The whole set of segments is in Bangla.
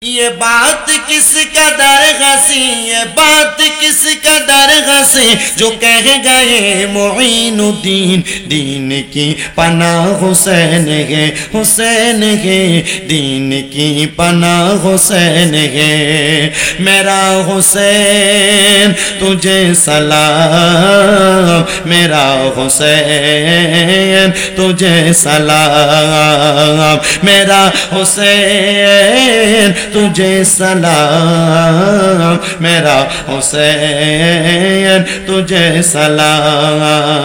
یہ بات کس قدر ہنسی، یہ بات کس قدر ہنسی، جو کہہ گئے معین الدین دین کی پناہ حسین ہے، حسین ہے دین کی پناہ حسین ہے۔ میرا حسین تجھے سلام، میرا حسین تجھے سلام، میرا حسین تجھے سلام، میرا حسین تجھے سلام۔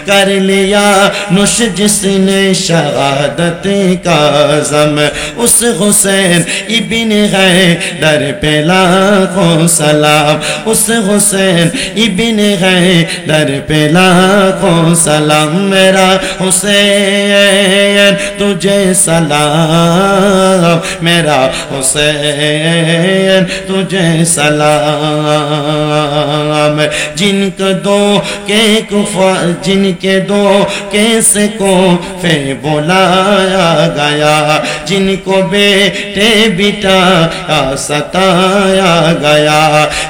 کر لیا نوش جس نے شہادت کا عزم، اس حسین ابن حیدر پہ لاکھوں سلام، اس حسین ابن حیدر پہ لاکھوں سلام۔ میرا حسین تجھے سلام، میرا حسین تجھے سلام۔ جن کے دو کیسے کو پہ بلایا گیا، جن کو بیٹے بٹایا ستایا گیا،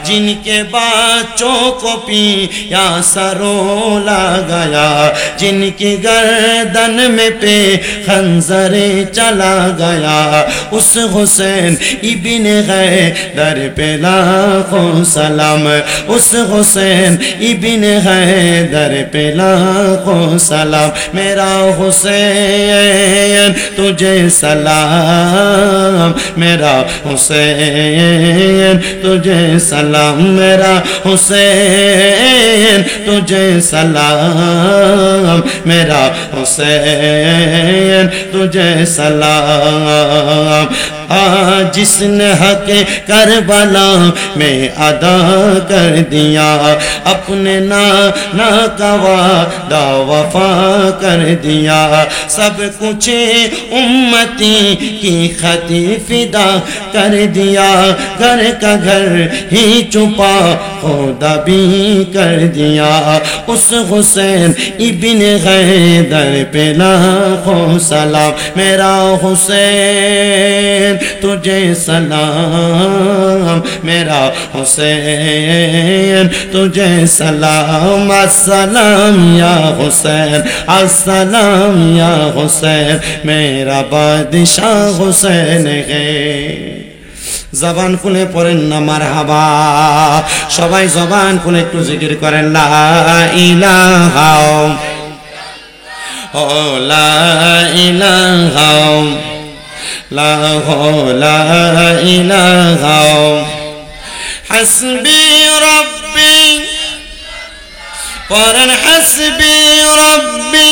جن کے بچوں کو پیا سرولا گیا، جن کی گردن میں پہ خنجر چلا گیا، اس حسین ابن حیدر پہ لاکھوں سلام، اس حسین ابن حیدر پہ لاکھوں سلام۔ میرا حسین تجھے سلام، میرا حسین تجھے سلام، میرا حسین تجھے سلام، میرا حسین تجھے سلام۔ جس نے حق کربلا میں ادا کر دیا، اپنے نانا کا وعدہ وفا کر دیا، سب کچھ امتی کی خاطر فدا کر دیا، گھر کا گھر ہی چھپا خدا بھی کر دیا، اس حسین ابن حیدر پہ لاکھوں سلام۔ میرا حسین تجھے سلام، میرا حسین تجھے سلام۔ السلام یا حسین، السلام یا حسین، میرا بادشاہ حسین ہے۔ জবান খুলে পড়েন না মারহাবা, সবাই জবান খুলে একটু জিকির করেন লা ইলাহা ও লা ইলাহা লা ইলাহা হাসবি রব্বি, পড়েন হাসবি রব্বি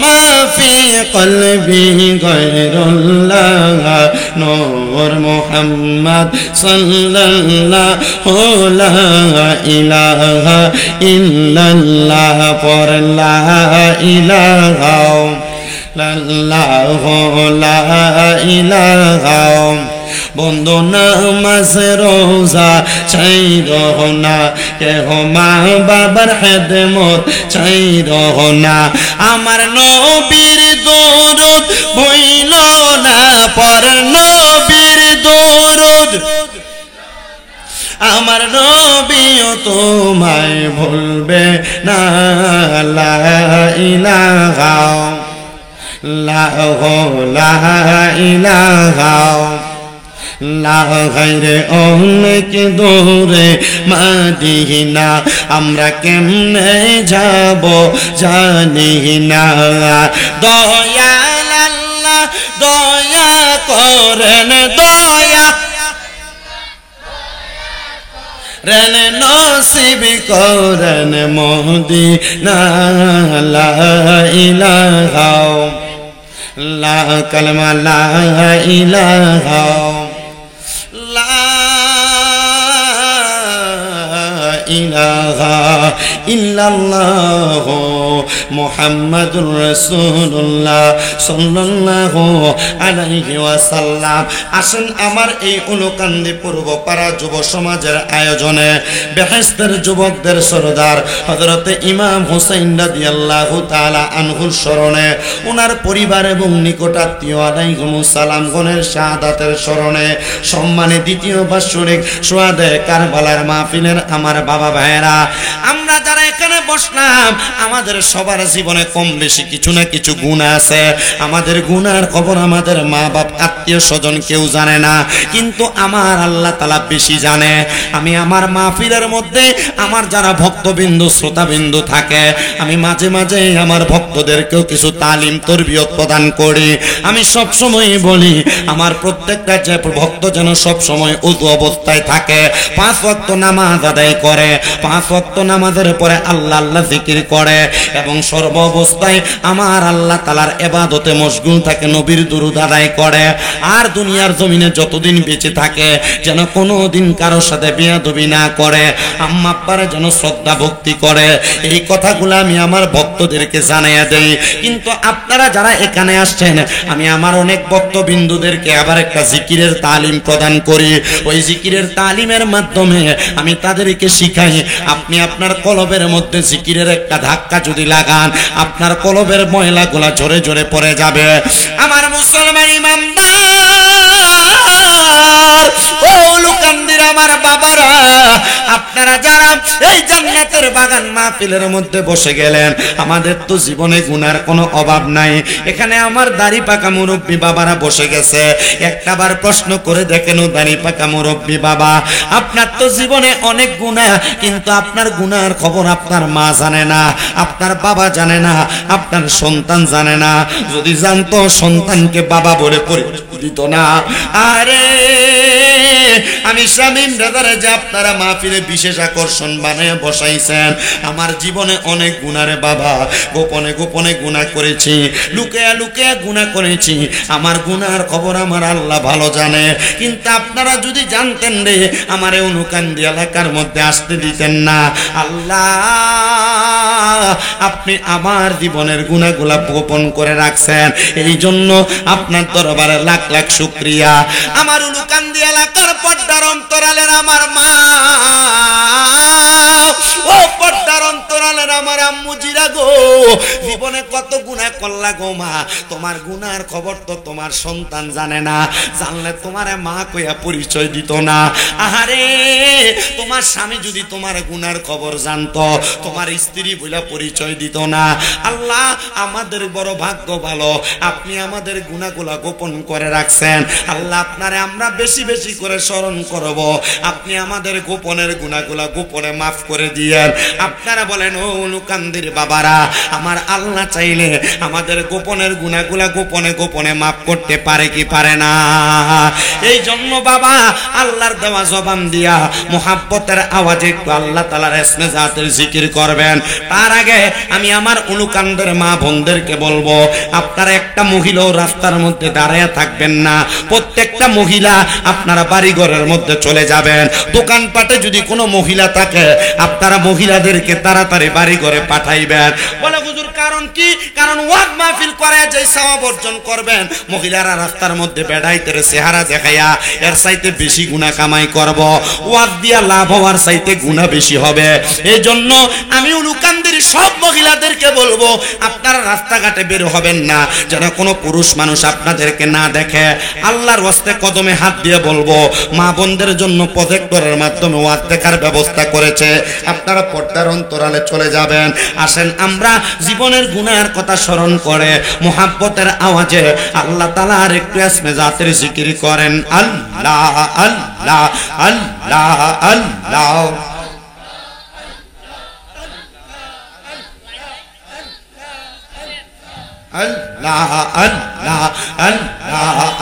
ما في قلبي غير الله نور محمد صلى الله لا إله إلا الله for لا إله لا لا إله বন্ধু নামাজ রোজা ছাইরো না, কেহ মা বাবার খেদমত ছাইরো না, আমার নবীর দরুদ ভুইল না, পর নবীর দরুদ, আমার নবীও তোমায় ভুলবে না। লা ইলাহা লা ইলাহা লা গায়রে অনেক দূরে মদিনা, আমরা কেমনে যাব জানি না। দয়াল আল্লাহ দয়া করেন, দয়া রেন নসিব করেন মদিনা। লা ইলাহা লা কালমা লা ইলাহা لا إله ইল্লাল্লাহ মুহাম্মাদুর রাসূলুল্লাহ সাল্লাল্লাহু আলাইহি ওয়াসাল্লাম। আসেন আমার এই উলুকান্দি পূর্বপাড়া যুব সমাজের আয়োজনে বেহেশতের যুবকদের সরদার হযরতে ইমাম হুসাইন রাদিয়াল্লাহু তাআলা আনহুর স্মরণে, ওনার পরিবার এবং নিকটাত্মীয় আলাইহিমুস সালাম গণের শাহাদাতের স্মরণে সম্মানে দ্বিতীয় বাৎসরিক শুহাদায়ে কারবালার মাহফিলের আমার বাবা ভাইয়েরা, আমরা যারা এখানে বসলাম আমাদের সবার জীবনে কম বেশি কিছু না কিছু গুনাহ আছে। আমাদের গুনার খবর আমাদের মা বাপ আত্মীয় স্বজন কেউ জানে না, কিন্তু আমার আল্লাহ তাআলা বেশি জানে। আমি আমার মাহফিলের মধ্যে আমার যারা ভক্তবিন্দু শ্রোতাবিন্দু থাকে, আমি মাঝে মাঝে আমার ভক্তদেরকেও কিছু তালিম তরবিয়ত প্রদান করি। আমি সব সময় বলি আমার প্রত্যেকটা যে ভক্ত যেন সব সময় ওযু অবস্থায় থাকে, 5 ওয়াক্ত নামাজ আদায় করে, 5 ওয়াক্ত নামাজের পরে আল্লাহ আল্লাহ জিকির করে এবং সর্ব অবস্থায় আমার আল্লাহ তাআলার ইবাদতে মশগুল থাকে, নবীর দুরূদ আদায় করে। আর দুনিয়ার জমিনে যতদিন বেঁচে থাকে যেন কোনোদিন কারোর সাথে বেয়াদবি না করে, আম্মা আব্বারে যেন শ্রদ্ধা ভক্তি করে। এই কথাগুলো আমি আমার ভক্তদেরকে জানাইয়া দেই। কিন্তু আপনারা যারা এখানে আসছেন, আমি আমার অনেক ভক্তবিন্দুদেরকে আবার একটা জিকিরের তালিম প্রদান করি। ওই জিকিরের তালিমের মাধ্যমে আমি তাদেরকে শিখাই, আপনি আপনার কলবের মধ্যে জিকিরের একটা ধাক্কা যদি লাগান, আপনার কলবের ময়লাগুলা ঝরে ঝরে পড়ে যাবে। আমার মুসলমান ইমামদার ও লুকান্দির আমার বাবারা, আপনারা যারা এই জান্নাতের বাগান মাহফিলের মধ্যে বসে গেলেন, আমাদের তো জীবনে গুনার কোনো অভাব নাই। এখানে আমার দাড়ি পাকা মুরব্বী বাবারা বসে গেছে, একটাবার প্রশ্ন করে দেখেন, ও দাড়ি পাকা মুরব্বী বাবা, আপনার তো জীবনে অনেক গুনাহ, কিন্তু আপনার গুনার খবর আপনার মা জানে না, আপনার বাবা জানে না, আপনার সন্তান জানে না। যদি জানতো সন্তানকে বাবা বলে পরিচয় দিত না। আরে আমি শামীম ব্রাদারে যে আপনারা মাহফিলে বিশেষ আকর্ষণ বানায় বসাইছেন, আমার জীবনে অনেক গুনারে বাবা, গোপনে গোপনে গুনাহ করেছি, লুকিয়ে লুকিয়ে গুনাহ করেছি। আমার গুনার খবর আমার আল্লাহ ভালো জানে। কিন্তু আপনারা যদি জানতেন রে, আমার এই উলুকান্দি এলাকার মধ্যে আসতে দিতেন না। আল্লাহ আপনি আমার জীবনের গুনাহগুলা গোপন করে রাখছেন, এই জন্য আপনার দরবারে লাখ লাখ শুকরিয়া। আমার উলুকান্দি এলাকার পর্দার অন্তরালের আমার মা, ও পর্দার অন্তরালের আমার আম্মু জিরা গো, জীবনে কত গুনাহ করলা গো মা, তোমার গুনার খবর তো তোমার সন্তান জানে না, জানলে তোমারে মা কইয়া পরিচয় দিত না। আহারে তোমার স্বামী যদি তোমার গুনার খবর জানতো, তোমার স্ত্রী বইলা পরিচয় দিত না। আল্লাহ আমাদের বড় ভাগ্য ভালো, আপনি আমাদের গুনাহগুলা গোপন করে রাখছেন। আল্লাহ আপনারে আমরা বেশি বেশি করে স্মরণ করব, আপনি আমাদের গোপনের গুনাহগুলা গোপনে মাফ করে দিয়েন। আপনারা বলেন ও লুকান্দির বাবারা, আমার আল্লাহ চাইলে আমাদের গোপনের গুনাহগুলা গোপনে গোপনে মাফ করতে পারে কি পারে না? এই জন্য বাবা আল্লাহর দেওয়া জবান দিয়া মুহাব্বতের আওয়াজে একটু আল্লাহ তাআলার ইসমে জাতের জিকির করবেন। তার আগে আমি আমার উলুকান্দের মা বোনদেরকে বলবো, আপনারা একটা মহিলাও রাস্তার মধ্যে দাঁড়ায় থাকবেন না। প্রত্যেকটা মহিলা আপনারা বাড়ি ঘরের মধ্যে চলে যাবেন। দোকানপাটে যদি কোনো মহিলা থাকে, আপনারা মহিলাদেরকে তাড়াতাড়ি বাড়ি ঘরে পাঠাইবেন। বলে হুজুর কারণ কি? কারণ ওয়াজ মাহফিল করে যে সওয়াব অর্জন করবেন, মহিলারা রাস্তার মধ্যে বেড়াইতে চেহারা দেখাইয়া এর চাইতে বেশি গুনাহ কামাই করব। ওয়াজ দিয়া লাভ হওয়ার চাইতে গুনাহ বেশি হবে। এই জন্য আমি উলুকান্দির সব মহিলাদেরকে বলবো, আপনারা রাস্তাঘাটে বের হবেন না যেন কোনো পুরুষ মানুষ আপনাদেরকে না দেখে। আল্লাহর ওয়াস্তে কদমে হাত দিয়ে বলবো, মা বোনদের জন্য প্রজেক্টরের মাধ্যমে ওয়াজ দেখার ব্যবস্থা করেছে, আপনারা পর্দার অন্তরালে চলে যাবেন। আসেন আমরা জীবনের গুনাহের কথা স্মরণ করে মুহাব্বতের আওয়াজে আল্লাহ তাআলার একটু ইসমে জাতের জিকির করেন। আল্লাহ আল্লাহ আল্লাহ আল্লাহ আল্লাহ আল্লাহ আল্লাহ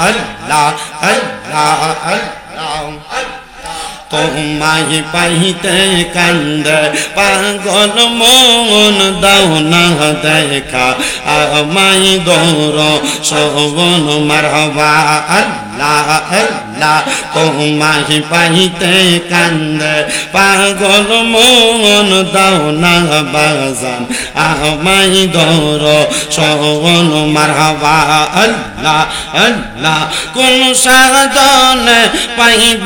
আল্লাহ আল্লাহ আল্লাহ। তোমায় পাইতে কান্দে পাগল মন, দাও না দেখা আমায় দৌড় শোভন মারহাবা। আল্লাহ আল্লাহ আল্লাহ তোমায় পাইতে কান্দে পাগল মন দাও না বাজান আমায় দর শোন মারহাবা আল্লাহ আল্লাহ কোন সাধনে পাইব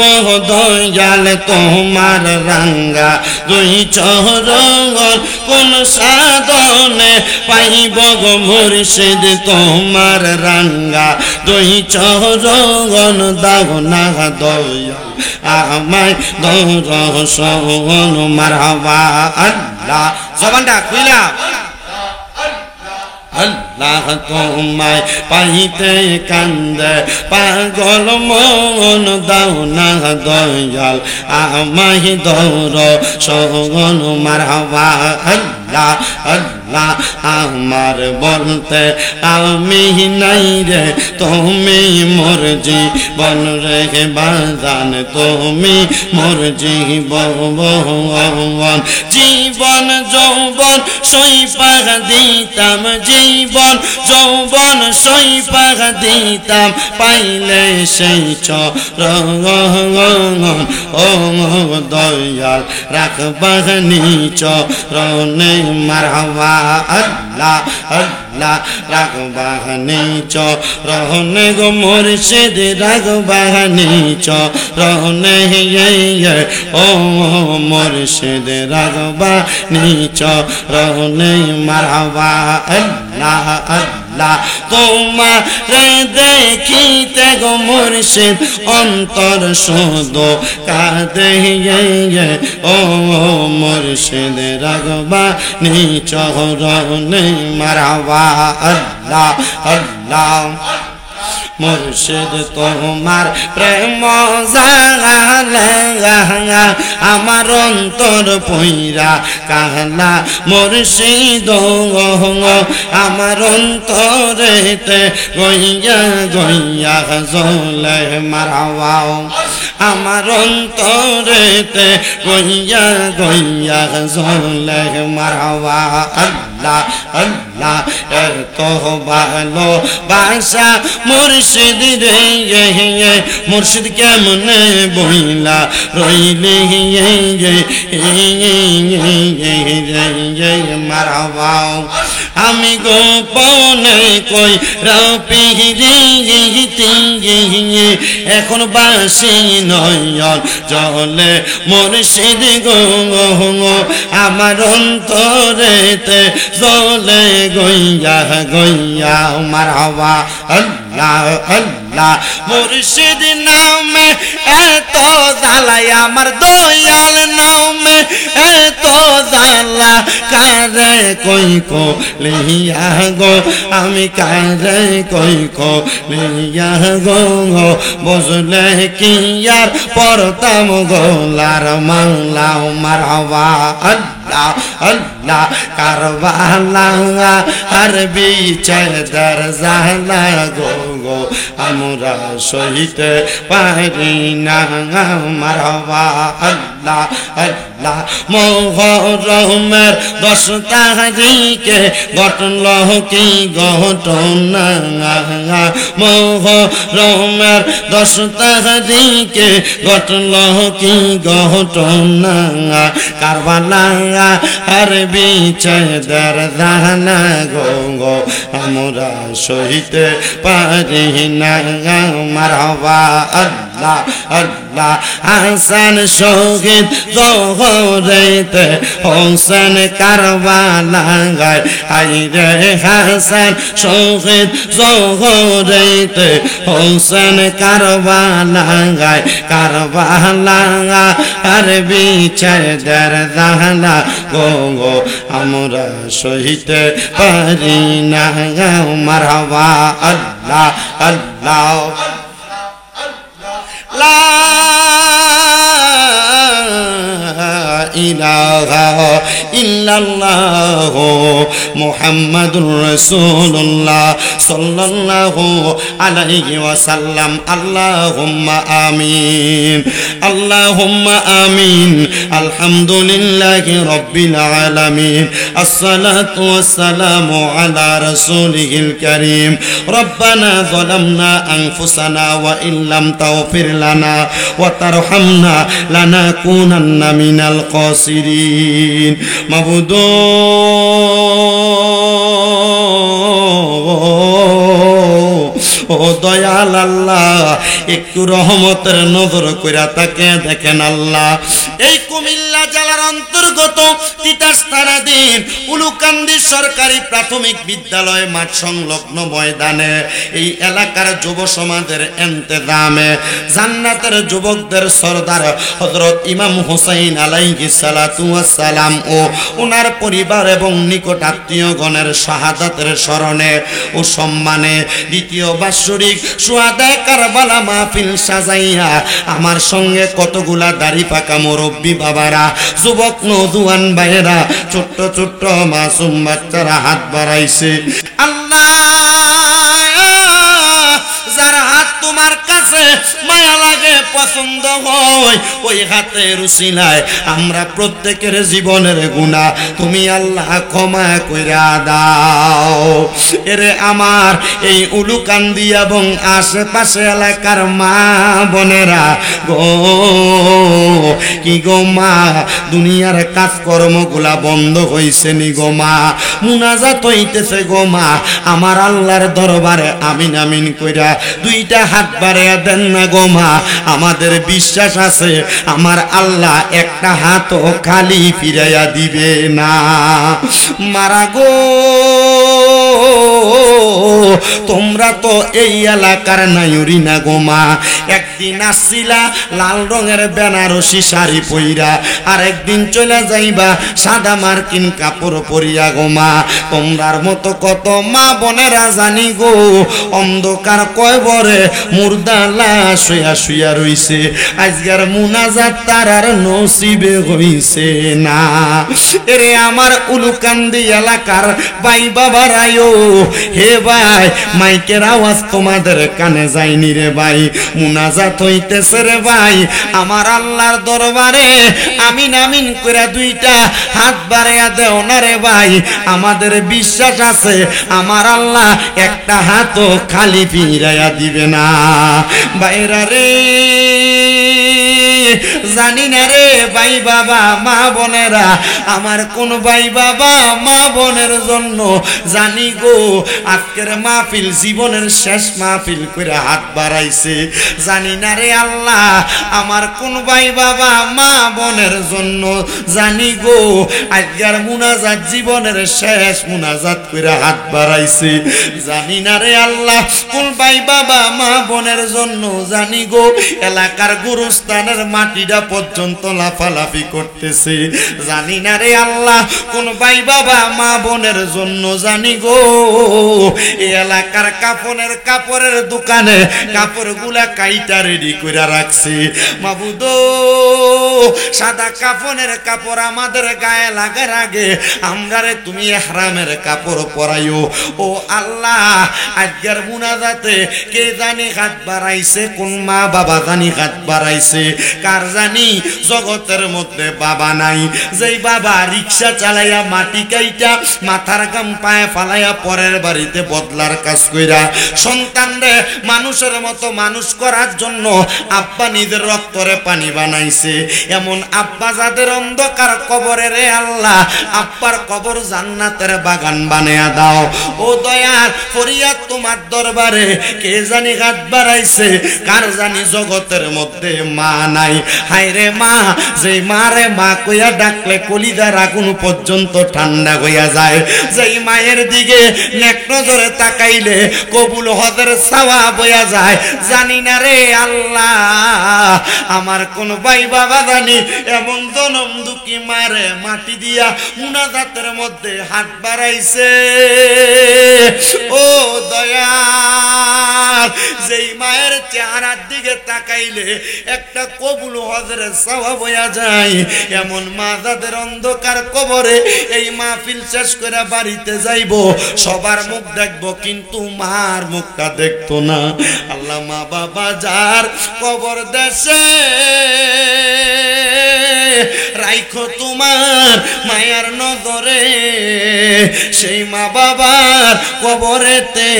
দয়াল তোমার রাঙ্গা দুই চরণ কোন সাধনে পাইব গো মুর্শিদ তোমার রাঙ্গা দুই চরণ দাও না দয়াল আমায় দর শোন মারহাবা আল্লাহ জবানটা খুইলা আল্লাহ তোমায় পাইতে কান্দে পাগল মন দাও না দয়াল আমায় দর শোন মারহাবা আল্লাহ আল্লাহ আমার বলতে আমি নাই রে তুমি মোর জীবন রে বাজান তুমি মোর জীবন জীবন যৌবন সইপা দিতাম জীবন যৌবন সইপা দিতাম পাইলে সেই চরণ ও দয়াল রাখবা চরণে মারহাবা আল্লাহ আল্লাহ রাখবা চরণে গো মুর্শিদ রাখবা চরণে ও মুর্শিদ রাখবা চরণে মারহাবা আল্লাহ আল্লাহ তোমারে দেখিতে গো মুর্শিদ অন্তর শুধু কাঁদে ও মুর্শিদ রাখবা চরণে মারহাবা আল্লাহ আল্লাহ মুর্শিদ তোমার প্রেম জাগালে আমার অন্তর পইরা কাহলা মুর্শিদ আমার অন্তরেতে গইয়া গইয়া জ্বলে মারহাবা আমার অন্তরেতে গইয়া গইয়া জ্বলে মারহাবা আল্লাহ আল্লাহ এত ভালো বাসা মুর্শিদ রে মুর্শিদ কেমনে বইলা রইলে মারহাবা আমি গোপনে কই রাপিরিতি এখন বাসি নয়ন জলে মুর্শিদ গো আমার অন্তরেতে জলে গইয়া গইয়া মারহাবা আল্লাহ আল্লাহ মুর্শিদ নামে এত জ্বালাই আমার দয়াল নামে এত জ্বালা কারে কই কো লিয়া গো আমি কারে কই কো লিয়া গো বুঝলে কি আর পরতাম গোলার মাওলা মারহাবা আল্লাহ আল্লাহ কারবালা আর বিচেদার জালা গো গো আমরা সহিতে পারি না মারহাবা আল্লাহ আল্লাহ মুহররমের 10 তারিখে ঘটল কি ঘটনা মুহররমের 10 তারিখে ঘটল কি ঘটনা কারবালা আর বিচেদার জালা গো গো আমরা সহিতে পারি না মারহাবা আল্লাহ আল্লাহ হাসান শহীদ জহরেতে হোসেন কারবালা গায় আইরে হাসান শহীদ জহরেতে হোসেন কারবালা গায় কারবালা আর বিচেদার জালা গো গো আমরা সহিতে পারি না মারহাবা আল্লাহ আল্লাহ লা ইলাহা ইল্লাল্লাহ মুহাম্মাদুর রাসূলুল্লাহ সাল্লাল্লাহু আলাইহি ওয়াসাল্লাম। আল্লাহুম্মা আমিন, আল্লাহুম্মা আমিন। আলহামদুলিল্লাহি রাব্বিল আলামিন। আসসালাতু ওয়াসসালামু আলা রাসূলিল কারীম। রব্বানা যালামনা আনফুসানা ওয়া ইল্লাম তাগফির লানা ওয়া তারহামনা লানাকুনান্না মিনাল খাসিরিন। মাবুদ ও দয়াল আল্লাহ, একটু রহমতের নজর কইরা তাকে দেখেন আল্লাহ। এই কুমিল্লা জেলার অন্তর্গত তিতাস থানাধীন উলুকান্দি সরকারি প্রাথমিক বিদ্যালয় মাঠ সংলগ্ন ময়দানে এই এলাকার যুব সমাজের ইন্তেজামে জান্নাতের যুবকদের সরদার হযরত ইমাম হুসাইন আলাইহিস সালাতু ওয়াস সালাম ও ওনার পরিবার এবং নিকট আত্মীয়গণের শাহাদাতের স্মরণে ও সম্মানে দ্বিতীয় বাৎসরিক সুহাদায়ে কারবালা মাহফিল সাজাইয়া আমার সঙ্গে কতগুলা দাড়ি পাকা মুরব্বি বাবারা, যুবক নওজোয়ান ভাইয়েরা, ছোট্ট ছোট্ট মাসুম বাচ্চারা হাত বাড়াইছে। আল্লাহ, যার হাত তোমার কাছে মায়া লাগে, পছন্দ হয়, ওই হাতের উসিলায় আমরা প্রত্যেকের জীবনের গুনাহ তুমি আল্লাহ ক্ষমা কইরা দাও। এরে আমার এই উলুকান্দি এবং আশেপাশে এলাকার মা বোনেরা গো, কি গো মা, দুনিয়ার কাজকর্মগুলা বন্ধ হইছে নি গো মা, মুনাজাত হইতেছে গো মা, আমার আল্লাহর দরবারে আমিন আমিন কইরা দুইটা হাত বাড়াইয়া দেন না গো মা। আমাদের বিশ্বাস আছে আমার আল্লাহ একটা হাতও খালি ফিরাইয়া দিবে না। মারা গো, তোমরা তো এই এলাকার নাইরি না গো মা। একদিন আসছিলা লাল রঙের বেনারসি শাড়ি পইরা, আর একদিন চলে যাইবা সাদা মার্কিন কাপড় পরিয়া গো মা। তোমরার মতো কত মা বোনেরা জানি গো অন্ধকার কয়বরে মুর্দা লাশ শুয়া শুয়া রইছে, আজকের মুনাজাত তার আর নসিবে হইছে না। এরে আমার উলুকান্দি এলাকার ভাই বাবারায়ো, হে ভাই, মাইকের আওয়াজ তোমাদের কানে যায়নি রে ভাই, মুনাজাত হইতেছে রে ভাই আমার আল্লাহর দরবারে, আমিন আমিন কইরা দুইটা হাত বাড়াইয়া দেও না রে ভাই। আমাদের বিশ্বাস আছে আমার আল্লাহ একটা হাতও খালি ফিরাইয়া দিবে না। বাইরা রে, জানি না রে ভাই বাবা মা বোনেরা, আমার কোন ভাই বাবা মা বোনের জন্য জানি গো আজকের মাহফিল জীবনের শেষ মাহফিল করে হাত বাড়াইছে। জানি না রে আল্লাহ আমার কোন ভাই বাবা মা বোনের জন্য জানি গো আজকের মুনাজাত জীবনের শেষ মুনাজাত করে হাত বাড়াইছে। জানি না রে আল্লাহ কোন ভাই বাবা মা বোনের জন্য জানি গো এলাকার গুরুস্থানের মাটিটা পর্যন্ত লাফালাফি করতেছে। জানি না রে আল্লাহ কোন ভাই বাবা মা বোনের জন্য জানি গো এই এলাকার কাপড়ের দোকানে কাপড়গুলা কাইটা রেডি করে রাখছে। মাবুদ, সাদা কাফনের কাপড় আমাদের গায়ে লাগার আগে আমরারে তুমি ইহরামের কাপড় পরাইও। ও আল্লাহ, আজকের মুনাজাতে কে জানি হাত বাড়াইছে, কোন মা বাবা জানি হাত বাড়াইছে, কার জানি জগতের মধ্যে বাবা নাই, যেই বাবা রিক্সা চালাইয়া মাটি কাইটা মাথার গাম পায়ে ফালাইয়া পরের বাড়িতে বদলার কাজ কইরা সন্তানরে মানুষের মতো মানুষ করার জন্য আব্বা নিজের রক্তরে পানি বানাইছে। এমন আব্বা যাদের অন্ধকার কবরে রে আল্লাহ, আব্বার কবর জান্নাতের বাগান বানায়া দাও। ও দয়াল, ফরিয়াদ তোমার দরবারে, কে জানি হাত বাড়াইছে, কার জানি জগতের মধ্যে মা নাই। হায় রে মা, যে মারে মা কইয়া ডাকলে কলিজার আগুন পর্যন্ত ঠান্ডা হইয়া যায়, যেই মায়ের দিকে নেক নজরে তাকাইলে কবুল হজের সওয়াব হইয়া যায়। জানি না রে আল্লাহ আমার কোন ভাই বাবা জানি এমন জনম দুঃখী মারে মাটি দিয়া মুনাজাতের মধ্যে হাত বাড়াইছে। ও দয়াল, যেই মায়ের চেহারার দিকে তাকাইলে একটা কবুল কবুল হজের সওয়াব হইয়া যায়। এমন মা যাদের অন্ধকার কবরে এই মাহফিল শেষ করে বাড়িতে যাইব, সবার মুখ দেখবো কিন্তু মার মুখটা দেখতো না। আল্লাহ মা বাবা যার কবর দেশে রাইখো তোমার মায়ার নজরে, সেই মা বাবার কবরেতে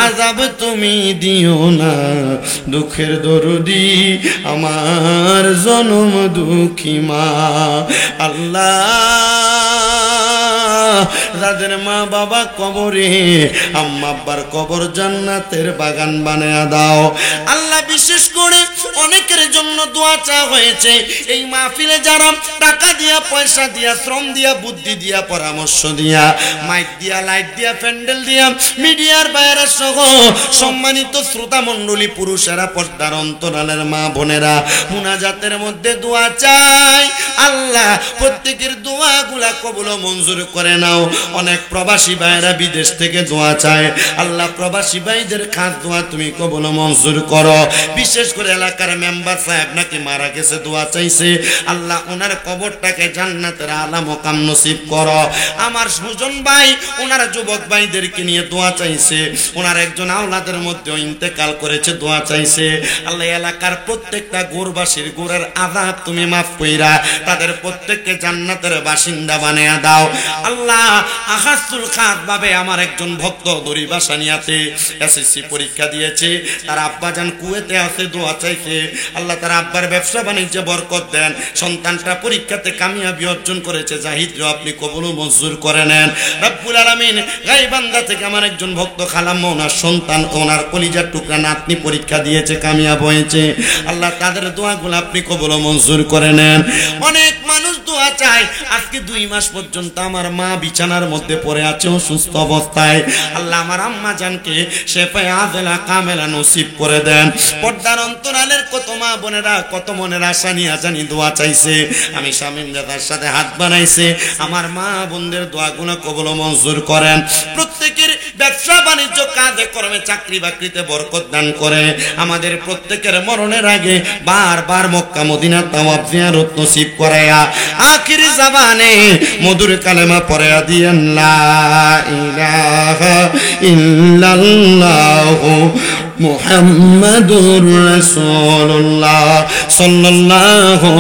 আযাব তুমি দিও না। দুঃখের দরদি আমার জনম দুঃখী মা। আল্লাহ যাদের মা বাবা কবরে, আম্মা আব্বার কবর জান্নাতের বাগান বানায়া দাও। আল্লাহ বিশেষ করে অনেকের জন্য দোয়া চা হয়েছে। এই মাহফিলে যারা টাকা দিয়া, পয়সা দিয়া, শ্রম দিয়া, বুদ্ধি দিয়া, পরামর্শ দিয়া, মাইক দিয়া, লাইট দিয়া, প্যান্ডেল দিয়া, মিডিয়ার বাইরে সহ সম্মানিত শ্রোতা মণ্ডলী, পুরুষেরা, পর্দার অন্তরালের মা বোনেরা, মুনাজাতের মধ্যে দোয়া চাই। আল্লাহ প্রত্যেকের দোয়াগুলা কবুল মঞ্জুর করে নাও। অনেক প্রবাসী ভাইরা বিদেশ থেকে দোয়া চায়। আল্লাহ প্রবাসী ভাইদের খাস দোয়া তুমি কবুল মঞ্জুর করো। বিশেষ করে এলাকার মেম্বার সাহেব নাকি মারা গেছে, দোয়া চাইছে। আল্লাহ ওনার কবরটাকে জান্নাতের আলা মাকাম নসিব করো। আমার সুজন ভাই ওনার যুবক ভাইদেরকে নিয়ে দোয়া চাইছে। ওনার একজন আওলাদের মধ্যে ইন্তেকাল করেছে, দোয়া চাইছে। আল্লাহ এলাকার প্রত্যেকটা গোরবাসীর গোরের আযাব তুমি মাফ কইরা তাদের প্রত্যেককে জান্নাতের বাসিন্দা বানিয়ে দাও। আল্লাহ আখাসুল খাত ভাবে আমার একজন ভক্ত দরিবাসানিয়াতে এসএসসি পরীক্ষা দিয়েছে, তার আব্বাজান কুয়েতে আছে, দোয়া চাইছে। আল্লাহ তার আব্বার ব্যবসা বাণিজ্যে বরকত দেন। সন্তানটা পরীক্ষাতে কামিয়াবি অর্জন করেছে, জাহিদও আপনি কবুল মঞ্জুর করে নেন রব্বুল আলামিন। গাইবান্ধা থেকে আমার একজন ভক্ত খালাম্মা, ওনার সন্তান, ওনার কলিজার টুকরা নাতনি পরীক্ষা দিয়েছে, কামিয়াব হয়েছে। আল্লাহ তাদের দোয়াগুলো আপনি কবুল মঞ্জুর করে নেন। অনেক মানুষ দোয়া চায়। আজকে 2 মাস পর্যন্ত আমার মা বিছানার মধ্যে পড়ে আছে অসুস্থ অবস্থায়। আল্লাহ আমার আম্মা জানকে শেফায়ে আজেলা কামেলা নসিব করে দেন। পর্দার অন্তরালের কত মা বোনেরা, কত মনের আশা নিয়ে জানি দোয়া চাইছে। আমি শামীম দাদার সাথে হাত বানাইছে। আমার মা বোনদের দোয়াগুলো কবুল মঞ্জুর করেন। প্রত্যেকের ব্যবসা বাণিজ্য, কাজে কর্মে, চাকরি বাকরিতে বরকত দান করে। আমাদের প্রত্যেকের মরণের আগে বারবার মক্কা মদিনা তাওয়াফ জিয়ারত নসিব করায়া আখিরি জাবানে মধুর কালেমা পড়ায়া দিয়েন লা ইলাহা ইল্লাল্লাহু মুহাম্মাদুর রাসূলুল্লাহ সাল্লাল্লাহু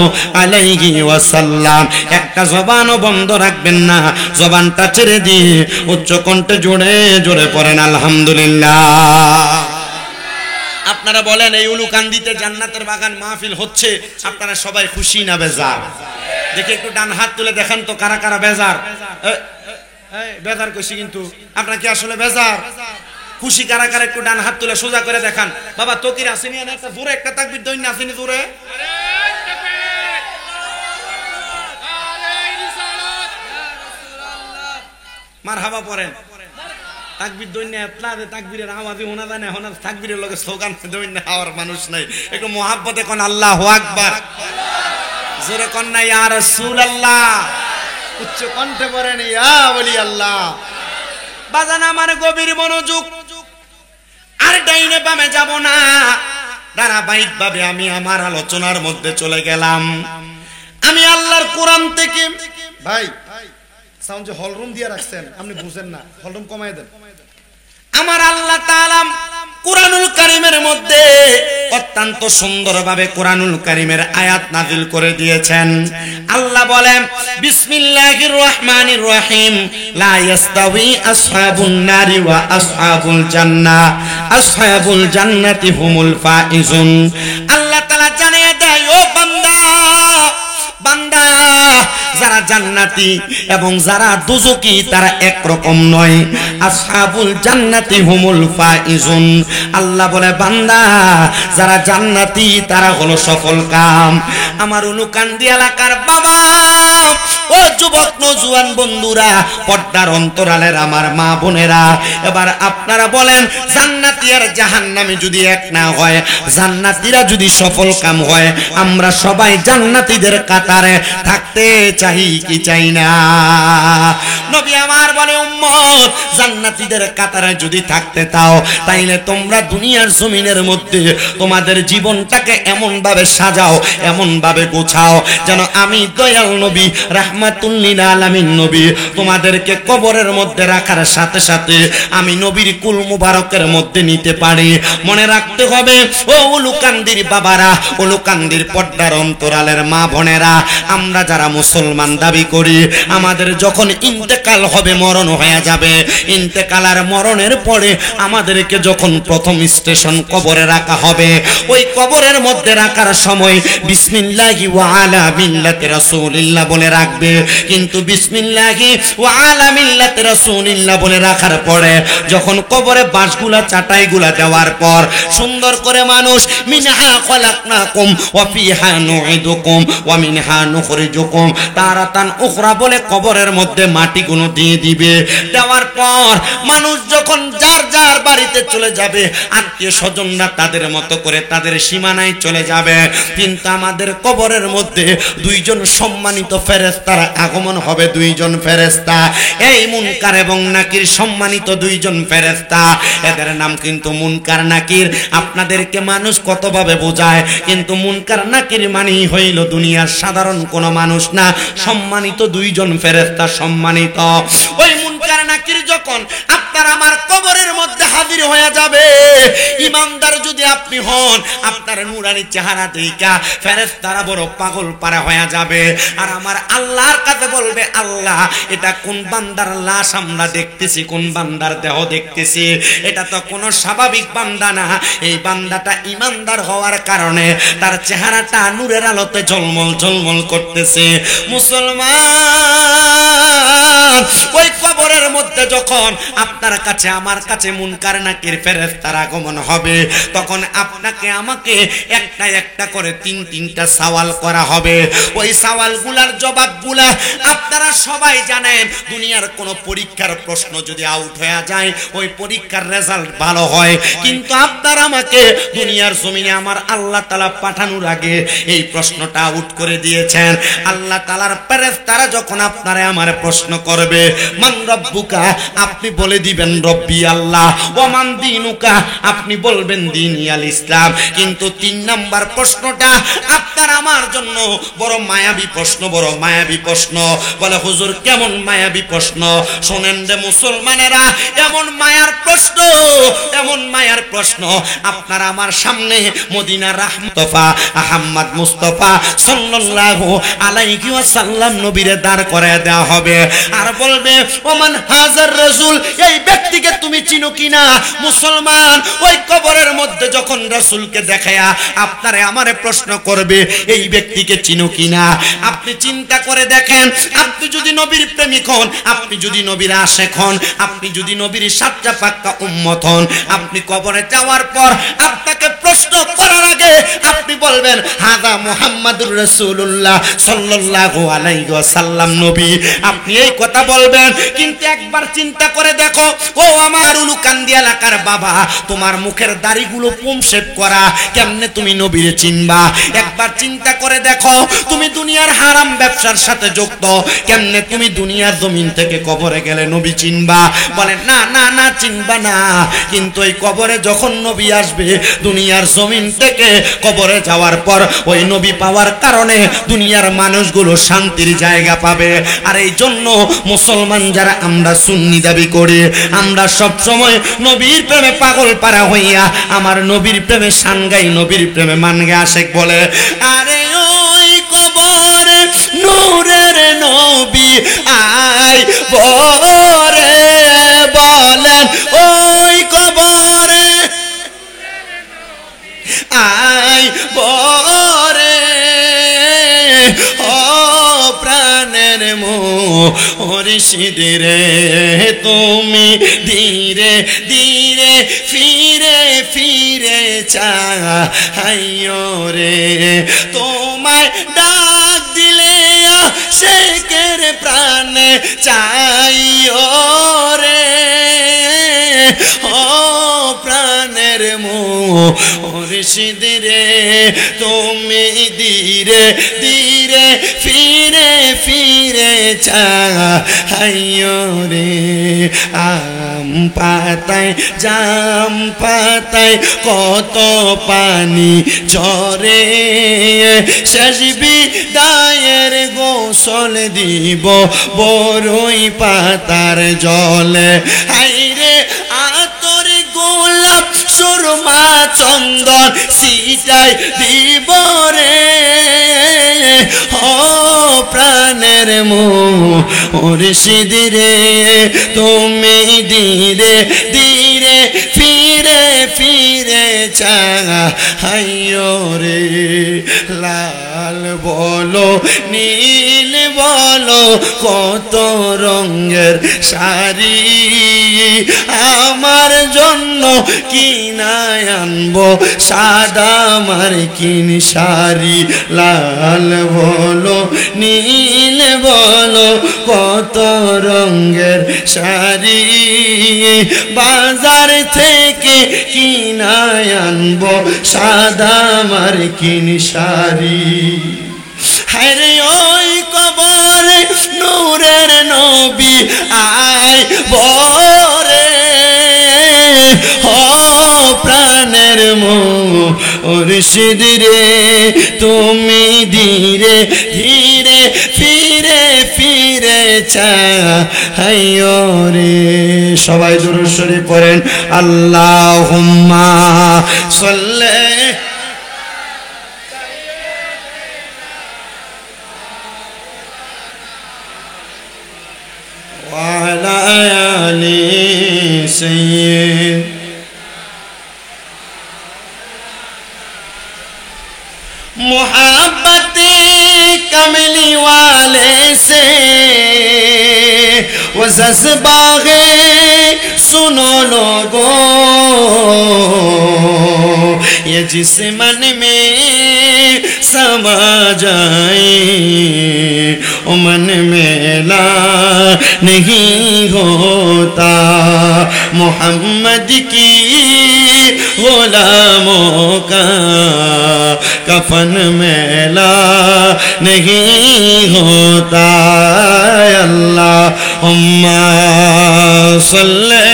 আলাইহি ওয়াসাল্লাম। একটা জবানও বন্ধ রাখবেন না, জবানটা ছেড়ে দিয়ে উচ্চ কণ্ঠে জোরে জোরে পড়েন আলহামদুলিল্লাহ। আপনারা বলেন এই উলুকান্দিতে জান্নাতের বাগান মাহফিল হচ্ছে, আপনারা সবাই খুশি না বেজার? দেখি একটু ডান হাত তুলে দেখান তো কারা কারা বেজার। বেজার কইছি কিন্তু আপনারা কি আসলে বেজার? খুশি কারা কারা একটু ডান হাত তুলে সোজা করে দেখান। বাবা তকির আসেনি, একটা জোরে একটা তাকবীর দইন আসেনি জোরে। মারহাবা পড়েন। তাকবীর দইন এতলা যে তাকবীরের আওয়াজে শোনা যায় না, এখন তাকবীরের লগে স্লোগান দইন হওয়ার মানুষ নাই। একটু মুহাব্বতে কোন আল্লাহু আকবার, জোরে কোন না ইয়া রাসূলুল্লাহ, উচ্চ কণ্ঠে পড়েন ইয়া ওলি আল্লাহ। বাজান আমার গভীর মনোযোগ, আর ডাইনে বামে যাব না, ধারাবাহিকভাবে আমি আমার আলোচনার মধ্যে চলে গেলাম। আমি আল্লাহর কোরআন থেকে, ভাই সাউন্ড যে হলরুম দিয়ে রাখছেন আপনি বুঝেন না, হলরুম কমায় দেন। আমার আল্লাহ তাআলা কুরআনুল কারীমের মধ্যে অত্যন্ত সুন্দরভাবে কুরআনুল কারীমের আয়াত নাযিল করে দিয়েছেন। আল্লাহ বলেন বিসমিল্লাহির রহমানির রহিম, লা ইয়াস্তাওয়ি আসহাবুন নারি ওয়া আসহাবুল জান্নাহ, আসহাবুল জান্নাতি হুমুল ফাইজুন। আল্লাহ তাআলা জানিয়ে দেয়, ও বান্দা, বান্দা যারা জান্নাতি এবং যারা দোজকি তারা একরকম নয়। আসহাবুল জান্নাতি হুমুল ফাইজুন। আল্লাহ বলে বান্দা যারা জান্নাতি তারা হলো সফল কাম। আমার উলুকান্দি এলাকার বাবা, ও ও যুবক নওজোয়ান বন্ধুরা, পর্দার অন্তরালের আমার মা বোনেরা, এবার আপনারা বলেন জান্নাতি আর জাহান্নামী যদি এক না হয়, জান্নাতীরা যদি সফল কাম হয়, আমরা সবাই জান্নাতীদের কাতারে থাকতে চাই কি চাই না? নবী আমার বলে উম্মত, জান্নাতীদের কাতারে যদি থাকতে চাও তাইলে তোমরা দুনিয়ার জমিনের মধ্যে তোমাদের জীবনটাকে এমন ভাবে সাজাও, এমন ভাবে গোছাও যেন আমি দয়াল নবী রাহমাতুল লিল আলামিন নবী তোমাদেরকে কবরের মধ্যে রাখার সাথে সাথে আমি নবীর কুল মুবারকের মধ্যে নিতে পারি। মনে রাখতে হবে ও উলুকান্দির বাবারা, উলুকান্দির পর্দার অন্তরালের মা বোনেরা, আমরা যারা মুসলমান দাবি করি, আমাদের যখন ইন্তেকাল হবে, মরণ হয়ে যাবে, ইন্তেকাল আর মরণের পরে আমাদেরকে যখন প্রথম স্টেশন কবরে রাখা হবে, ওই কবরের মধ্যে রাখার সময় বিসমিল্লাহি ওয়া আলা মিল্লাতি রাসূলিল্লাহ বলে রাখবে। কিন্তু বিসমিল্লাহি ওয়া আলা মিল্লাতি রাসূলিল্লাহ বলে রাখার পরে যখন কবরে বাঁশগুলা চাটাইগুলা দেওয়ার পর সুন্দর করে মানুষ মিনহা খলাকনাকুম ওয়া ফিহা নুইদুকুম ওয়া মিনহা নুখরিজুকুম তারাতান উখরা বলে কবরের মধ্যে মাটিগুলো দিয়ে দিবে। দেওয়ার পর মানুষ যখন যার যার বাড়িতে চলে যাবে, আত্মীয় স্বজনরা তাদের মতো করে তাদের সীমানায় চলে যাবে, কিন্তু আমাদের কবরের মধ্যে দুইজন সম্মানিত ফেরেশতার আগমন হবে। দুইজন ফেরেশতা, এই মুনকার এবং নাকির, সম্মানিত দুইজন ফেরেশতা। এদের নাম কিন্তু মুনকার নাকির। আপনাদেরকে মানুষ কতভাবে বোঝায়, কিন্তু মুনকার নাকির মানেই হইল দুনিয়ার সাধারণ কোনো মানুষ না, সম্মানিত দুইজন ফেরেশতা সম্মানিত। ওই মুনকার নাকির যখন আপনার আমার কবরের মধ্যে হাজির হয়ে যাবে, ইমানদার যদি আপনি হন, আপনার নূরানি চেহারা দেখা ফেরেশতারা বড় পাগল পারা হয়ে যাবে, আর আমার আল্লাহর কাছে বলবে, আল্লাহ এটা কোন বান্দার লাশ আমরা দেখতেছি, কোন বান্দার দেহ দেখতেছি, এটা তো কোনো স্বাভাবিক বান্দা না, এই বান্দাটা ইমানদার হওয়ার কারণে তার চেহারাটা নূরের আলোতে ঝলমল ঝলমল করতেছে। মুসলমান, ওই কবরের মধ্যে যখন আপনার কাছে আমার কাছে মুনকার নাকির ফেরেশতার আগমন হবে, তখন আপনাকে আমাকে একটা একটা করে তিনটা সওয়াল করা হবে। ওই সওয়ালগুলার জবাবগুলা আপনারা সবাই জানেন। দুনিয়ার কোনো পরীক্ষার প্রশ্ন যদি আউট হয়ে যায়, ওই পরীক্ষার রেজাল্ট ভালো হয়, কিন্তু আপনারা আমাকে দুনিয়ার জমিনে আমার আল্লাহ তাআলা পাঠানোর আগে এই প্রশ্নটা আউট করে দিয়েছেন। আল্লাহ তাআলার ফেরেশতারা যখন আপনারা আমার প্রশ্ন করবে, মান রব্বুকা, আপনি বলে দিবেন রব্বি আল্লাহ, ওয়া মান দীনুকা, আপনি বলবেন দীনি আল ইসলাম। কিন্তু 3 নাম্বার প্রশ্নটা আপনার আমার জন্য বড় মায়াবী প্রশ্ন, বড় মায়াবী প্রশ্ন। বলে হুজুর কেমন মায়াবী প্রশ্ন? শোনেন রে মুসলমানেরা, এমন মায়ার প্রশ্ন, এমন মায়ার প্রশ্ন আপনার আমার সামনে মদিনার রাহমাতুফা আহমদ মুস্তাফা সাল্লাল্লাহু আলাইহি ওয়াসাল্লাম নবীরে দাঁড় করায় দেওয়া হবে, আর বলবে ওমান হাজার রাসূল, এই ব্যক্তিকে তুমি চিনো কিনা? মুসলমান, ওই কবরের মধ্যে যখন রাসূলকে দেখায়া আপনারে আমারে প্রশ্ন করবে, এই ব্যক্তিকে চিনো কিনা? আপনি চিন্তা করে দেখেন, আপনি যদি নবীর প্রেমিক হন, আপনি যদি নবীর আশিক হন, আপনি যদি নবীর সাচ্চা পাক্কা উম্মত হন, আপনি কবরে যাওয়ার পর আপনাকে প্রশ্ন করার আগে আপনি বলবেন হাদা মুহাম্মাদুর রাসূলুল্লাহ সাল্লাল্লাহু আলাইহি ওয়াসাল্লাম নবী, আপনি এই কথা বলবেন। কিন্তু একবার চিন্তা করে দেখো, ও আমার উলুকান্দি এলাকার বাবা, তোমার মুখের দাড়িগুলো পুমশেপ করা, কেমনে তুমি নবীরে চিনবা? একবার চিন্তা করে দেখো, তুমি দুনিয়ার হারাম ব্যবসার সাথে যুক্ত, কেমনে তুমি দুনিয়ার জমিন থেকে কবরে গেলে নবী চিনবা? বলে না না না, চিনবা না। কিন্তু এই কবরে যখন নবী আসবে, দুনিয়ার জমিন থেকে কবরে যাওয়ার পর ওই নবী পাওয়ার কারণে দুনিয়ার মানুষগুলো শান্তির জায়গা পাবে। আর এই জন্য মুসলমান যারা আমরা সুন্নি দাবি করি, আমরা সব সময় নবীর প্রেমে পাগল পারা হইয়া আমার নবীর প্রেমে সানগাই, নবীর প্রেমে মানগে আশেক বলে, আরে ওই কবরে নূরের নবী আই বরে, বলেন ওই কবরে আই বরে, ও প্রাণের মুর্শিদ রে, তুমি ধীরে ধীরে ফিরে ফিরে চাইও রে, তোমায় ডাক দিলে আশেকের প্রাণে চাইও রে ও প্রাণের মুর্শিদ রে তুমি ধীরে ধীরে ফিরে ফিরে চাইও রে আম পাতায় জাম পাতায় কত পানি ঝরে শেষ বিদায়ের গোসল দিব বড়ই পাতার জলে হাইরে আতর গোলাপ সুরমা চন্দন সিটাই দিব রে ও প্রাণের মুর্শিদ রে তুমি ধীরে ধীরে ফিরে ফিরে চাইও রে লাল বলো নীল বলো কত রঙের শাড়ি আমার জন্য কিনায় আনবো সাদা মার্কিন শাড়ি লাল বলো নীল বলো কত রঙের শাড়ি বাজার থেকে কিনায় আনবো সাদা মার্কিন শাড়ি হায়রে ওই কবরে নূরের নবী আয় বরে ও প্রাণের মুর্শিদ রে তুমি ধীরে ধীরে ফিরে ফিরে চাইও রে সবাই দুরূদ শরীফ পড়েন আল্লাহুম্মা সাল্লি وعلى آل سيد मोहब्बत कमली वाले से वो जज्बागे सुनो लोगों ये जिस मन में समा जाए वो मन मेला नहीं होता मोहम्मद की गुलामों का कफन मेला नहीं होता अल्लाहुम्मा सल्ले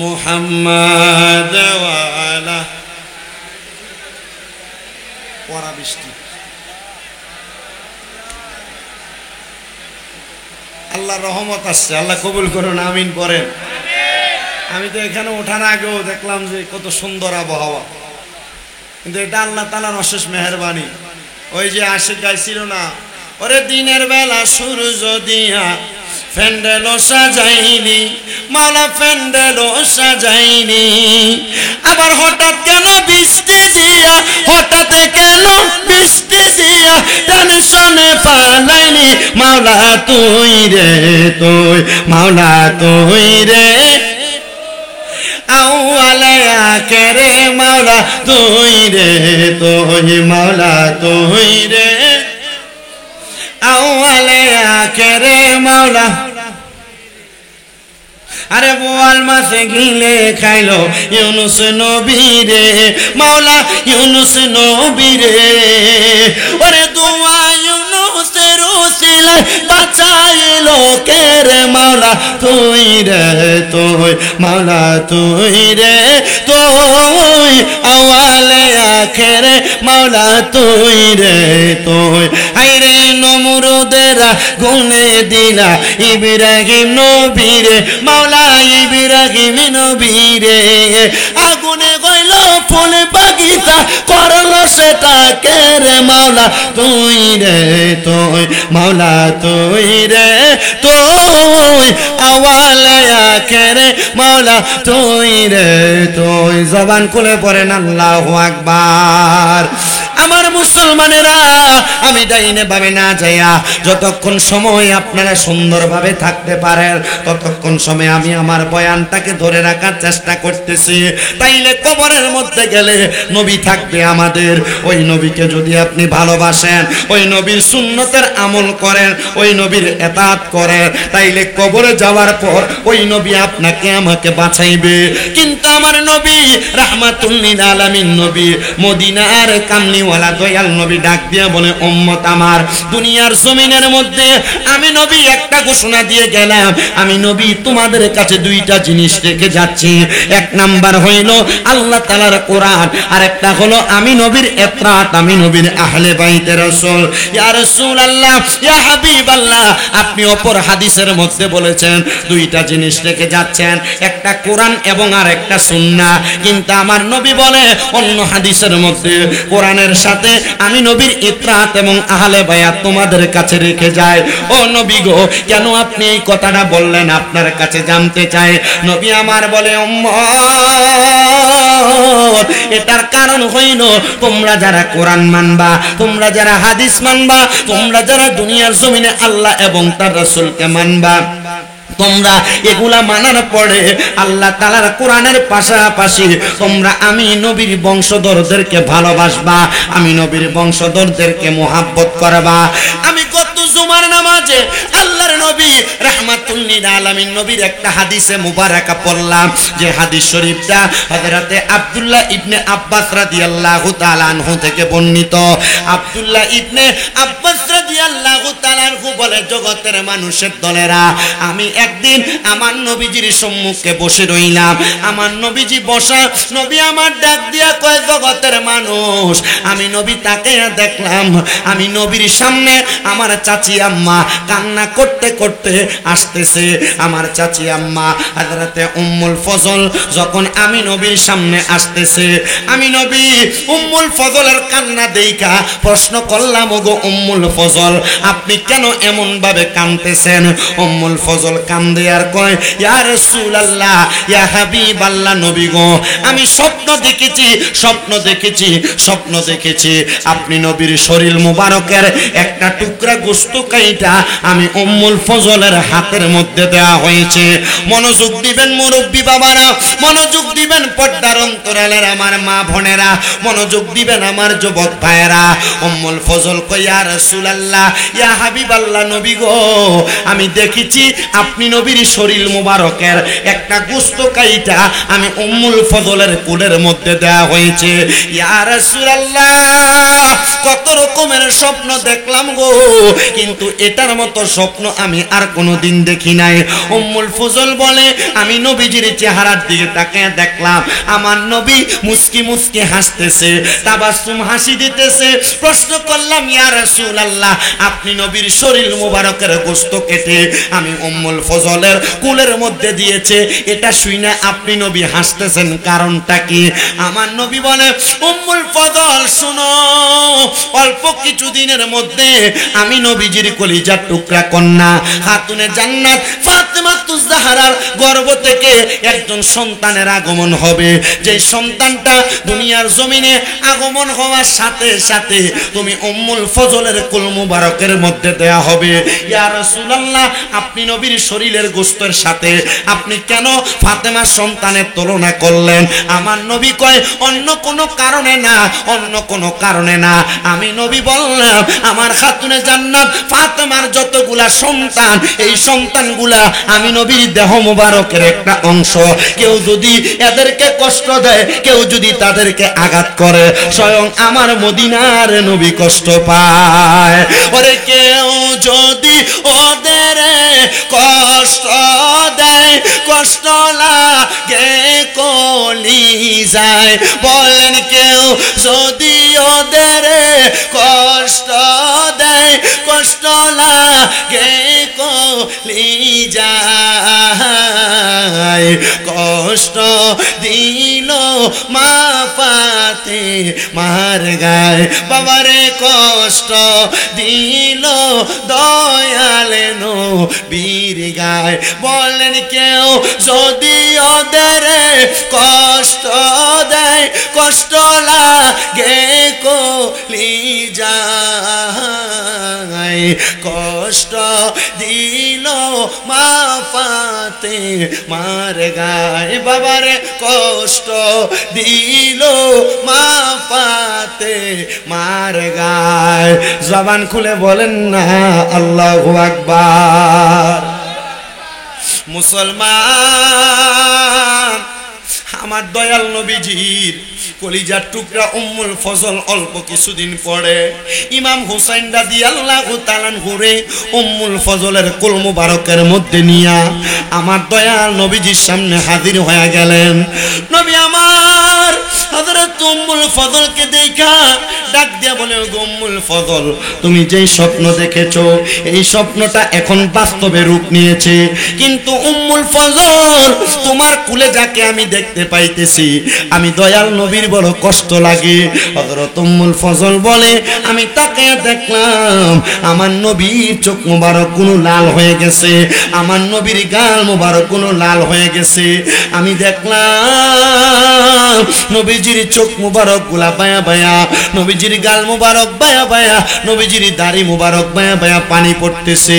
मुहम्मद वाला পড়া বৃষ্টি আল্লাহর রহমত আসছে আল্লাহ কবুল করুন আমিন পড়েন আমি তো এখানে ওঠার আগেও দেখলাম যে কত সুন্দর আবহাওয়া কিন্তু এটা আল্লাহ তাআলার অশেষ মেহেরবানি ওই যে আশিক গাইছিল না ওরে দিনের বেলা সূর্য দিয়া ফ্যান্ডেলও সাজাইনি মালা ফ্যান্ডেলও সাজাইনি আবার হঠাৎ কেন বৃষ্টি দিয়া হঠাৎ কেন বৃষ্টি দিয়া টেনশনে পালাইনি মাওলা তুই রে তুই মাওলা তুই রে আউয়ালে আখেরে মাওলা তুই রে তুই মাওলা তুই রে আউয়ালে আখেরে মাওলা আরে বোয়াল মাছে গিলে খাইলো ইউনুস নবী রে মাওলা ইউনুস নবী রে ওরে দোয়া ইউনুসের উসিলায় বাঁচাইলো কে রে মাওলা তুই রে তুই মাওলা তুই রে তুই আওয়ালে আখেরে মাওলা তুই রে তুই আইরে নমরুদেরা গুনে দিলা ইব্রাহিম নবী রে মাওলা ইব্রাহিম নবী রে আগুনে গইল ফুল বাগিচা করলো সেটা কে রে মাওলা তুই রে তুই মাওলা তুই রে তুই আওয়ালে আখেরে মাওলা তুই রে তুই জবান খুলে পড়েন আল্লাহু আকবার আমার মুসলমানেরা, আমি ডাইনে ভাবে না যাইয়া যতক্ষণ সময় আপনারা সুন্দরভাবে থাকতে পারেন ততক্ষণ সময় আমি আমার বয়ানটাকে ধরে রাখার চেষ্টা করতেছি। তাইলে কবরের মধ্যে গেলে নবী থাকবে আমাদের। ওই নবীকে যদি আপনি ভালোবাসেন, ওই নবীর সুন্নতের আমল করেন, ওই নবীর এতাত করেন, তাইলে কবরে যাওয়ার পর ওই নবী আপনাকে আমাকে বাঁচাইবে। কিন্তু আমার নবী রাহমাতুল লিল আলামিন নবী, মদিনার কামলিওয়ালা দয়াল নবী ডাক দিয়া বলে, উম্মত আমার, দুনিয়ার জমিনের মধ্যে আমি নবী একটা ঘোষণা দিয়ে গেলাম, আমি নবী তোমাদের কাছে দুইটা জিনিস রেখে যাচ্ছি। এক নাম্বার হইল আল্লাহ তাআলার কোরআন, আর একটা হলো আমি নবীর ইত্রাত, আমি নবীর আহলে বাইতে রাসূল। ইয়া রাসূলুল্লাহ, ইয়া হাবিবাল্লাহ, আপনি অপর হাদিসের মধ্যে বলেছেন দুইটা জিনিস রেখে যাচ্ছেন, একটা কোরআন এবং আর একটা সুন্নাহ। কিন্তু আমার নবী বলে অন্য হাদিসের মধ্যে কোরআনের সাথে আমি নবীর ইত্রাত এবং আহলে বায়াত তোমাদের কাছে রেখে যায়। ও নবী গো, কেন আপনি এই কথাটা বললেন? আপনার কাছে জানতে চাই। নবী আমার বলে, উম্মত, এটার কারণ হইল তোমরা যারা কোরআন মানবা, তোমরা যারা হাদিস মানবা, তোমরা যারা দুনিয়ার জমিনে আল্লাহ এবং তার রাসূলকে মানবা, তোমরা এগুলা মানার পরে আল্লাহ তাআলার কোরআনের পাশাপাশি তোমরা আমি নবীর বংশধরদেরকে ভালোবাসবা, আমি নবীর বংশধরদেরকে মুহাব্বত করবা। আমি গত জুমার নামাজে আল্লাহর নবী রাহমাতুল লিল আলামিন নবীর একটা হাদিসে মুবারাকা পড়লাম, যে হাদিস শরীফটা হযরতে আব্দুল্লাহ ইবনে আব্বাস রাদিয়াল্লাহু তাআলা আনহু থেকে বর্ণিত। আব্দুল্লাহ ইবনে আব্বাস রাদিয়াল্লাহু তাআলা আনহু বলে, জগতের মানুষের দলেরা, আমি একদিন আমার নবীজির সম্মুখে বসে রইলাম। আমার নবীজি বসা, নবী আমার ডাক দিয়া কয়, জগতের মানুষ, আমি নবী তাকে দেখলাম, আমি নবীর সামনে আমার চাচি আম্মা কান্না করতে করতে আসতেছে। আমার চাচি আম্মা হযরতে উম্মুল ফজল যখন আমি নবীর সামনে আসতেছে, আমি নবী উম্মুল ফজলের কান্না দেইখা প্রশ্ন করলাম, ওগো উম্মুল ফজল, আপনি কেন এমন ভাবে কাঁদতেছেন? উম্মুল ফজল কান্দে আর কয়, ইয়া রাসূলুল্লাহ, ইয়া হাবিবাল্লাহ, নবী গো, আমি স্বপ্ন দেখেছি, স্বপ্ন দেখেছি, স্বপ্ন দেখেছি আপনি নবীর শরীর মুবারকের একটা টুকরা গোশত কাইটা আমি উম্মুল ফজলের হাতের মধ্যে দেওয়া হয়েছে। মনোযোগ দিবেন মুরব্বী বাবারা, মনোযোগ দিবেন পর্দার অন্তরালের আমার মা বোনেরা, মনোযোগ দিবেন আমার যুবক ভাইয়েরা। উম্মুল ফজল কয়, ইয়া রাসূলুল্লাহ, ইয়া হাবিবাল্লাহ, নবী গো, আমি দেখেছি আপনি নবীর শরীর মুবারকের একটা গোশত কাইটা আমি উম্মুল ফজলের কোলের মধ্যে দেওয়া হয়েছে। ইয়া রাসূলুল্লাহ, কত রকমের স্বপ্ন দেখলাম গো, কিন্তু এটার মতো স্বপ্ন আমি আর কোনোদিন দেখি নাই। উম্মুল ফজল বলে, আমি নবীজির চেহারার দিকে তাকিয়ে দেখলাম, আমার নবী মুস্কি মুস্কি হাসতেছে, তাবাসসুম হাসি দিতেছে। প্রশ্ন করলাম, ইয়া রাসূলুল্লাহ, আপনি নবীর শরীর মুবারকের গোশত কেটে আমি উম্মুল ফজলের কোলের মধ্যে দিয়েছে, এটা শুনে আপনি নবী হাসতেছেন, কারণটা কি? আমার নবী বলে, উম্মুল ফজল শুনো, অল্প কিছু দিনের মধ্যে আমি নবীজির কলিজার টুকরা কন্যা খাতুনে জান্নাত ফাতেমাতুজ জাহরার গর্ভ থেকে একজন সন্তানের আগমন হবে। যে সন্তানটা দুনিয়ার জমিনে আগমন হওয়ার সাথে সাথে তুমি উম্মুল ফজলের কোল মুবারকের মধ্যে দেয়া হবে। ইয়া রাসূলুল্লাহ, আপনি নবীর শরীরের গোশতের সাথে আপনি কেন ফাতেমার সন্তানের তুলনা করলেন? আমার নবী কয়, অন্য কোনো কারণে না, অন্য কোনো কারণে না। আমি নবী বললাম, আমার খাতুনে জান্নাত ফাতেমার যতগুলা সন্তান, এই সন্তানগুলা আমি নবীর দেহ মুবারকের একটা অংশ। কেউ যদি এদেরকে কষ্ট দেয়, কেউ যদি তাদেরকে আঘাত করে, স্বয়ং আমার মদিনার নবী কষ্ট পায়। ওরে কেউ যদি ওদের কষ্ট দেয়, কষ্ট লাগে কলিজায়। বলেন, কেউ যদি ওদের কষ্ট দেয়, কষ্ট লাগে কলিজায়। কষ্ট দিল মা পাতে মার গায় বাবারে কষ্ট দিল দয়াল নবীর গায় বলেন কেউ যদি ওদের কষ্ট দেয় কষ্ট লাগে কলিজায় কষ্ট দিল মা পাতে মার গায় বাবারে কষ্ট দিল মা পাতে মার গায় জবান খুলে বলেন না আল্লাহু আকবার মুসলমান আমার দয়াল নবীজির কলিজার টুকরা উম্মুল ফজল অল্প কিছুদিন পরে ইমাম হুসাইন রাদিয়াল্লাহু তাআলা আনহুরে উম্মুল ফজলের কুল মুবারকের মধ্যে নিয়া আমার দয়াল নবীজির সামনে হাজির হয়ে গেলেন নবী আমার হযরত উম্মুল ফজলকে দেখা ডাক দিয়া বলে উম্মুল ফজল তুমি যেই স্বপ্ন দেখেছো এই স্বপ্নটা এখন বাস্তবে রূপ নিয়েছে কিন্তু উম্মুল ফজল তোমার কুলে যাকে আমি দেখতে পাইতেছি আমি দয়াল নবীর বড় কষ্ট লাগে হযরত উম্মুল ফজল বলে আমি তাকে দেখলাম আমার নবীর চোখ মোবারক গুলো লাল হয়ে গেছে আমার নবীর গাল মোবারক গুলো লাল হয়ে গেছে আমি দেখলাম নবীজির চোখ মোবারক গুলা বায়া বায়া নবীজির গাল মোবারক বায়া বায়া নবীজির দাড়ি মোবারক বায়া বায়া পানি পড়তেছে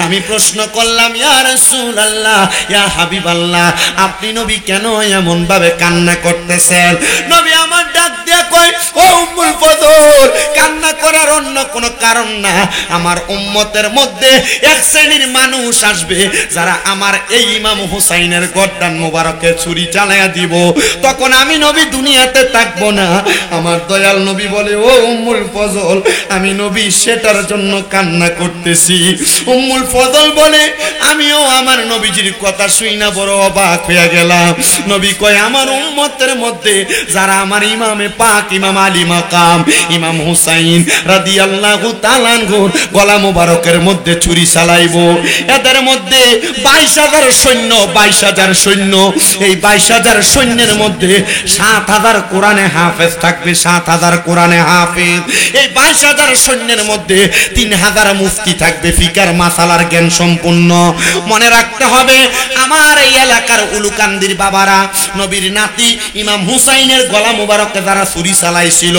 আমি প্রশ্ন করলাম ইয়া রাসূলুল্লাহ ইয়া হাবিবাল্লাহ আপনি নবী কেন এমন ভাবে কান্না করতেছেন নবী আমার ডাক দিয়ে কয় ও উম্মুল ফজল কান্না করার অন্য কোনো কারণ না আমার উম্মতের মধ্যে এক শ্রেণীর মানুষ আসবে যারা আমার এই ইমাম হুসাইনের গর্দান মোবারকে ছুরি চালায়া দিব তখন আমি নবী দুনিয়াতে থাকবো না আমার দয়াল নবী বলে ও উম্মুল ফজল আমি নবী সেটার জন্য কান্না করতেছি উম্মুল ফজল বলে আমিও আমার নবীজির কথা শুই না বড় অবাক হয়ে গেলাম নবী কয় আমার উম্মতের মধ্যে যারা আমার ইমামে পাক ইমাম আলী মাকাম ইমাম হুসাইন রাদিয়াল্লাহু তাআলা আনহুর গলা মোবারকের মধ্যে ছুরি চালাইবো এদের মধ্যে 22,000 সৈন্য 22,000 সৈন্য এই 22,000 সৈন্যের মধ্যে 7,000 কোরআনে হাফেজ থাকবে 7,000 কোরআনে হাফেজ এই 22,000 সৈন্যের মধ্যে 3,000 মুফতি থাকবে ফিকার মাসালার জ্ঞান সম্পন্ন মনে রাখতে হবে আমার এই এলাকার উলুকান্দির বাবারা নবীর নাতি ইমাম হুসাইনের গলা মোবারকে যারা ছুরি চালাইছিল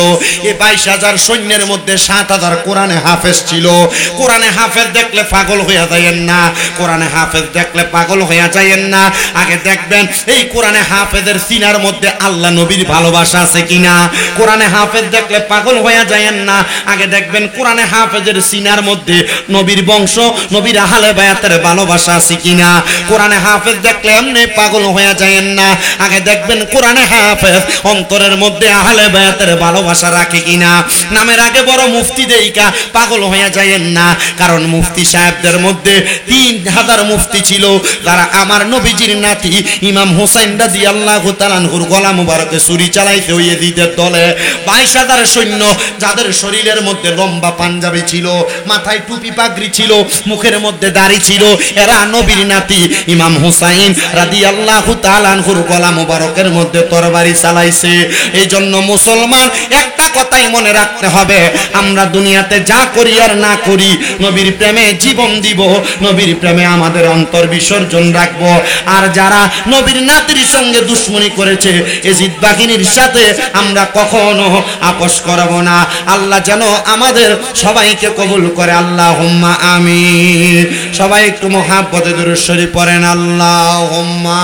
এই 22,000 সৈন্যের মধ্যে 7,000 কোরআনে হাফেজ ছিল কোরআনে হাফেজ দেখলে পাগল হয়ে যায়েন না কোরআনে হাফেজ দেখলে পাগল হয়ে যায়েন না আগে দেখবেন এই কোরআনে হাফেজের সিনার মধ্যে আল্লাহ নবীর ভালোবাসা আছে কিনা কোরআনে হাফেজ দেখলে পাগল হয়ে যায়েন না আগে দেখবেন কোরআনে হাফেজের সিনার মধ্যে নবীর বংশ নবীর আহলে বায়াতের ভালোবাসা আছে কিনা কোরআনে হাফেজ দেখলে এমনি পাগল হয়ে যায়েন না আগে দেখবেন কোরআনে হাফেজ অন্তরের মধ্যে আহলে বায়াতের ভালোবাসা রাখে কিনা নামের আগে বড় মুফতি দেইকা পাগল হয়ে যায়েন না কারণ মুফতি সাহেবদের মধ্যে 3,000 মুফতি ছিল যারা আমার নবীজির নাতি ইমাম হুসাইন রাদিয়াল্লাহু তাআলা আনহুর গলা মোবারকে ছুরি চালাইতে হইয়ে দিতে দলে 22,000 সৈন্য যাদের শরীরের মধ্যে লম্বা পাঞ্জাবি ছিল মাথায় টুপি পাগড়ি ছিল মুখের মধ্যে দাড়ি ছিল এরা নবীর নাতি ইমাম হুসাইন রাদিয়াল্লাহু তাআলা আনহুর গলা মোবারকের মধ্যে তরবারি চালাইছে এই জন্য মুসলমান একটা কথাই মনে রাখতে হবে আমরা দুনিয়াতে যা করি আর না করি নবীর প্রেমে জীবন দিব নবীর প্রেমে আমাদের অন্তর বিসর্জন রাখবো আর যারা নবীর নাতির সঙ্গে দুশমনি করেছে এজিদ বাহিনীর সাথে আমরা কখনো আপোষ করব না আল্লাহ যেন আমাদের সবাইকে কবুল করে আল্লাহুম্মা আমিন সবাই একটু মুহাব্বতে দুরূদ শরীফ পড়েন আল্লাহুম্মা